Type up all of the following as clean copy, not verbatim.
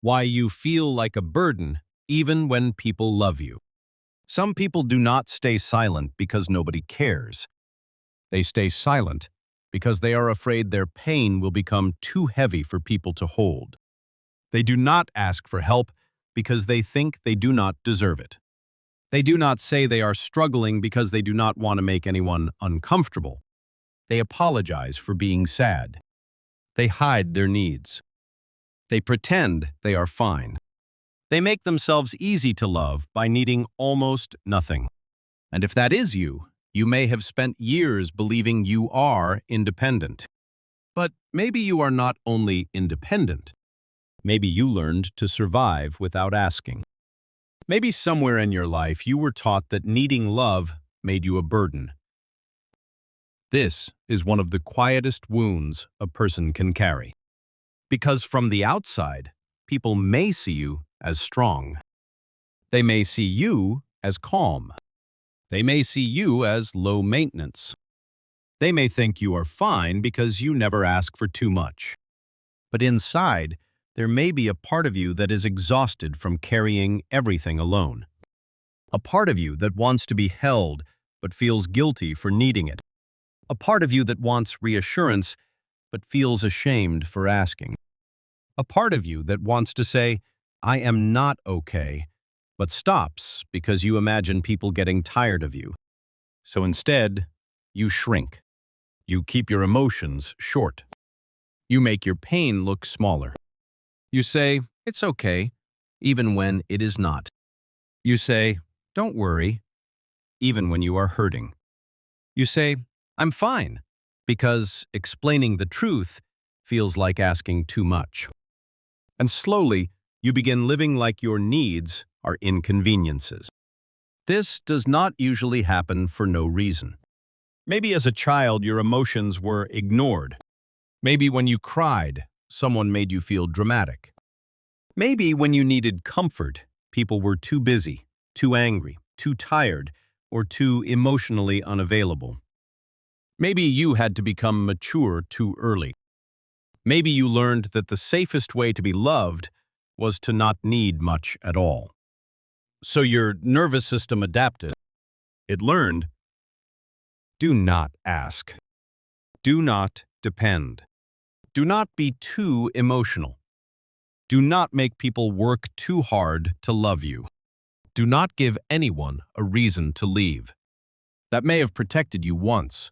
Why you feel like a burden even when people love you. Some people do not stay silent because nobody cares. They stay silent because they are afraid their pain will become too heavy for people to hold. They do not ask for help because they think they do not deserve it. They do not say they are struggling because they do not want to make anyone uncomfortable. They apologize for being sad. They hide their needs. They pretend they are fine. They make themselves easy to love by needing almost nothing. And if that is you, you may have spent years believing you are independent. But maybe you are not only independent. Maybe you learned to survive without asking. Maybe somewhere in your life you were taught that needing love made you a burden. This is one of the quietest wounds a person can carry. Because from the outside, people may see you as strong. They may see you as calm. They may see you as low maintenance. They may think you are fine because you never ask for too much. But inside, there may be a part of you that is exhausted from carrying everything alone. A part of you that wants to be held but feels guilty for needing it. A part of you that wants reassurance but feels ashamed for asking. A part of you that wants to say, "I am not okay," but stops because you imagine people getting tired of you. So instead, you shrink. You keep your emotions short. You make your pain look smaller. You say, "It's okay," even when it is not. You say, "Don't worry," even when you are hurting. You say, "I'm fine," because explaining the truth feels like asking too much. And slowly, you begin living like your needs are inconveniences. This does not usually happen for no reason. Maybe as a child your emotions were ignored. Maybe when you cried, someone made you feel dramatic. Maybe when you needed comfort, people were too busy, too angry, too tired, or too emotionally unavailable. Maybe you had to become mature too early. Maybe you learned that the safest way to be loved was to not need much at all. So your nervous system adapted. It learned, do not ask. Do not depend. Do not be too emotional. Do not make people work too hard to love you. Do not give anyone a reason to leave. That may have protected you once.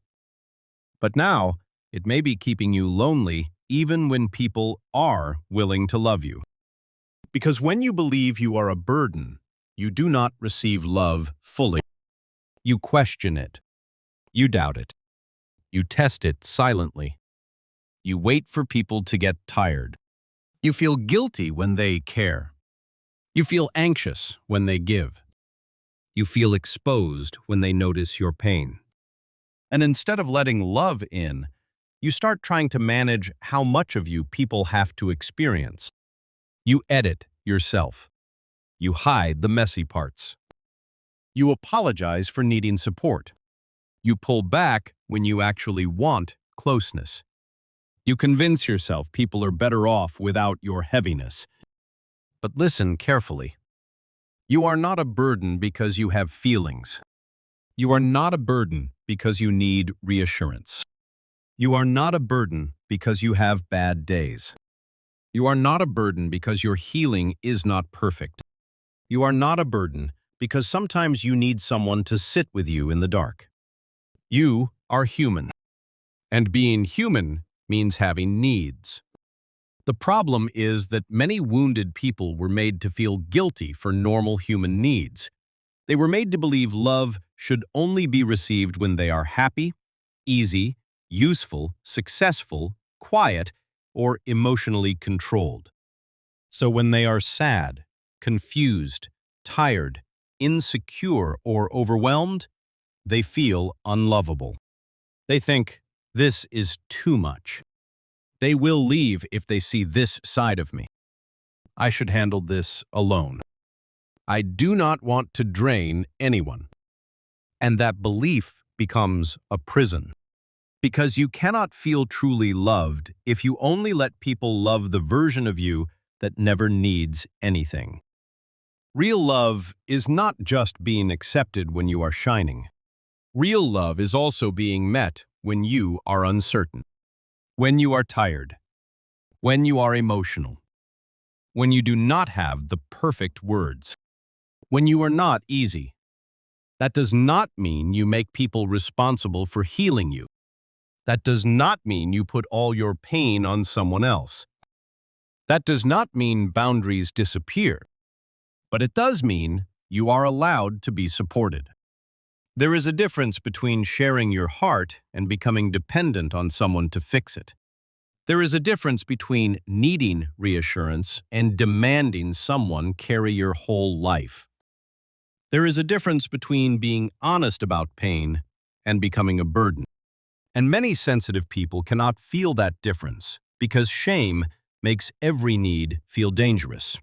But now, it may be keeping you lonely even when people are willing to love you. Because when you believe you are a burden, you do not receive love fully. You question it. You doubt it. You test it silently. You wait for people to get tired. You feel guilty when they care. You feel anxious when they give. You feel exposed when they notice your pain. And instead of letting love in, you start trying to manage how much of you people have to experience. You edit yourself. You hide the messy parts. You apologize for needing support. You pull back when you actually want closeness. You convince yourself people are better off without your heaviness. But listen carefully. You are not a burden because you have feelings. You are not a burden because you need reassurance. You are not a burden because you have bad days. You are not a burden because your healing is not perfect. You are not a burden because sometimes you need someone to sit with you in the dark. You are human. And being human means having needs. The problem is that many wounded people were made to feel guilty for normal human needs. They were made to believe love should only be received when they are happy, easy, useful, successful, quiet, or emotionally controlled. So when they are sad, confused, tired, insecure, or overwhelmed, they feel unlovable. They think, this is too much. They will leave if they see this side of me. I should handle this alone. I do not want to drain anyone. And that belief becomes a prison. Because you cannot feel truly loved if you only let people love the version of you that never needs anything. Real love is not just being accepted when you are shining. Real love is also being met when you are uncertain, when you are tired, when you are emotional, when you do not have the perfect words, when you are not easy. That does not mean you make people responsible for healing you. That does not mean you put all your pain on someone else. That does not mean boundaries disappear, but it does mean you are allowed to be supported. There is a difference between sharing your heart and becoming dependent on someone to fix it. There is a difference between needing reassurance and demanding someone carry your whole life. There is a difference between being honest about pain and becoming a burden. And many sensitive people cannot feel that difference because shame makes every need feel dangerous.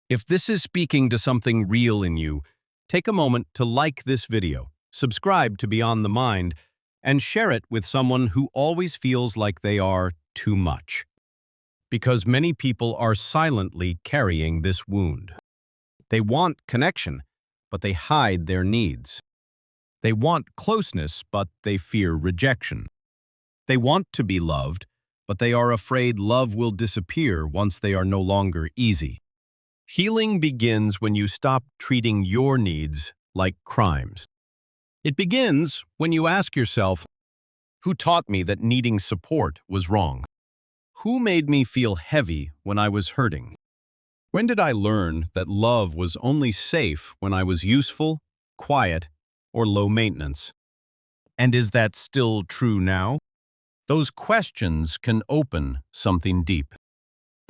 If this is speaking to something real in you, take a moment to like this video, subscribe to Beyond the Mind, and share it with someone who always feels like they are too much. Because many people are silently carrying this wound. They want connection, but they hide their needs. They want closeness, but they fear rejection. They want to be loved, but they are afraid love will disappear once they are no longer easy. Healing begins when you stop treating your needs like crimes. It begins when you ask yourself, who taught me that needing support was wrong? Who made me feel heavy when I was hurting? When did I learn that love was only safe when I was useful, quiet, or low maintenance? And is that still true now? Those questions can open something deep.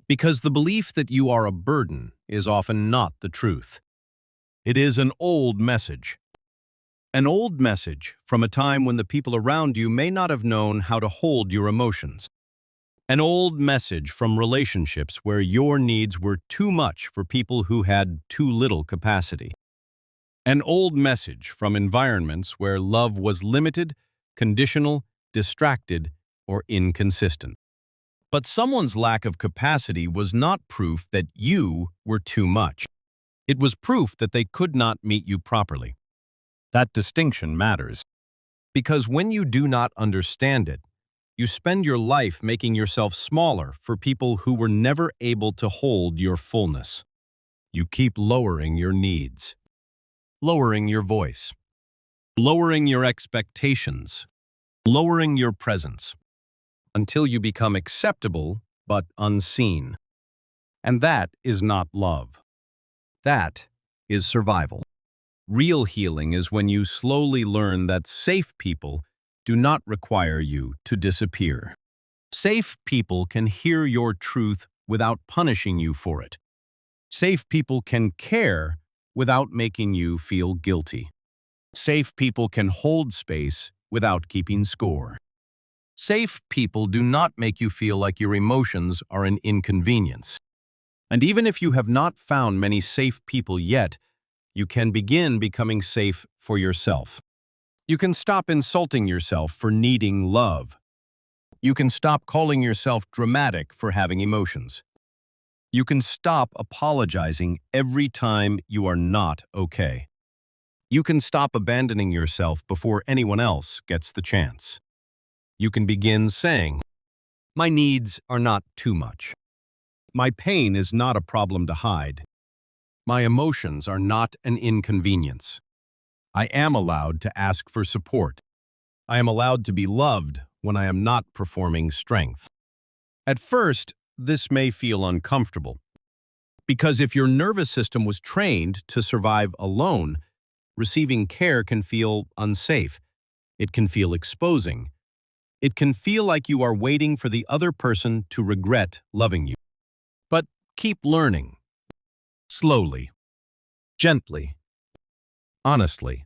Because the belief that you are a burden is often not the truth. It is an old message. An old message from a time when the people around you may not have known how to hold your emotions. An old message from relationships where your needs were too much for people who had too little capacity. An old message from environments where love was limited, conditional, distracted, or inconsistent. But someone's lack of capacity was not proof that you were too much. It was proof that they could not meet you properly. That distinction matters. Because when you do not understand it, you spend your life making yourself smaller for people who were never able to hold your fullness. You keep lowering your needs, lowering your voice, lowering your expectations, lowering your presence, until you become acceptable but unseen. And that is not love. That is survival. Real healing is when you slowly learn that safe people do not require you to disappear. Safe people can hear your truth without punishing you for it. Safe people can care without making you feel guilty. Safe people can hold space without keeping score. Safe people do not make you feel like your emotions are an inconvenience. And even if you have not found many safe people yet, you can begin becoming safe for yourself. You can stop insulting yourself for needing love. You can stop calling yourself dramatic for having emotions. You can stop apologizing every time you are not okay. You can stop abandoning yourself before anyone else gets the chance. You can begin saying, my needs are not too much. My pain is not a problem to hide. My emotions are not an inconvenience. I am allowed to ask for support. I am allowed to be loved when I am not performing strength. At first, this may feel uncomfortable, because if your nervous system was trained to survive alone, receiving care can feel unsafe. It can feel exposing. It can feel like you are waiting for the other person to regret loving you. But keep learning. Slowly, gently, honestly.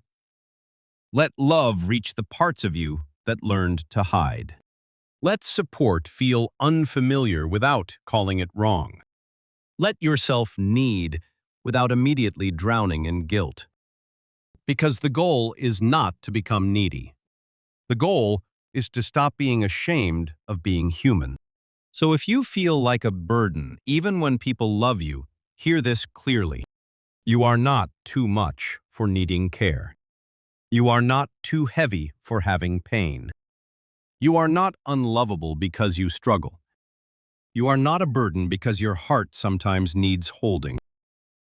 Let love reach the parts of you that learned to hide. Let support feel unfamiliar without calling it wrong. Let yourself need without immediately drowning in guilt. Because the goal is not to become needy. The goal is to stop being ashamed of being human. So if you feel like a burden, even when people love you, hear this clearly. You are not too much for needing care. You are not too heavy for having pain. You are not unlovable because you struggle. You are not a burden because your heart sometimes needs holding.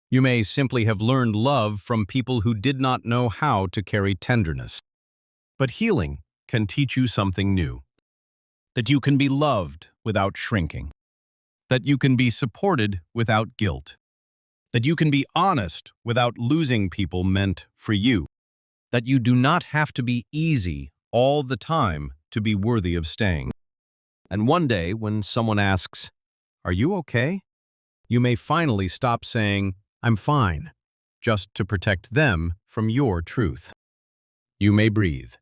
You may simply have learned love from people who did not know how to carry tenderness. But healing can teach you something new. That you can be loved without shrinking. That you can be supported without guilt. That you can be honest without losing people meant for you. That you do not have to be easy all the time to be worthy of staying. And one day, when someone asks, "Are you okay?" you may finally stop saying, "I'm fine," just to protect them from your truth. You may breathe.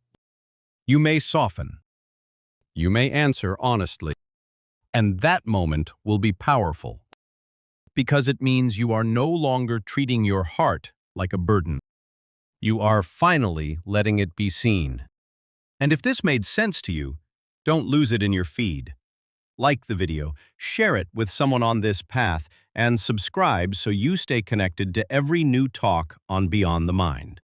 You may soften. You may answer honestly. And that moment will be powerful, because it means you are no longer treating your heart like a burden. You are finally letting it be seen. And if this made sense to you, don't lose it in your feed. Like the video, share it with someone on this path, and subscribe so you stay connected to every new talk on Beyond the Mind.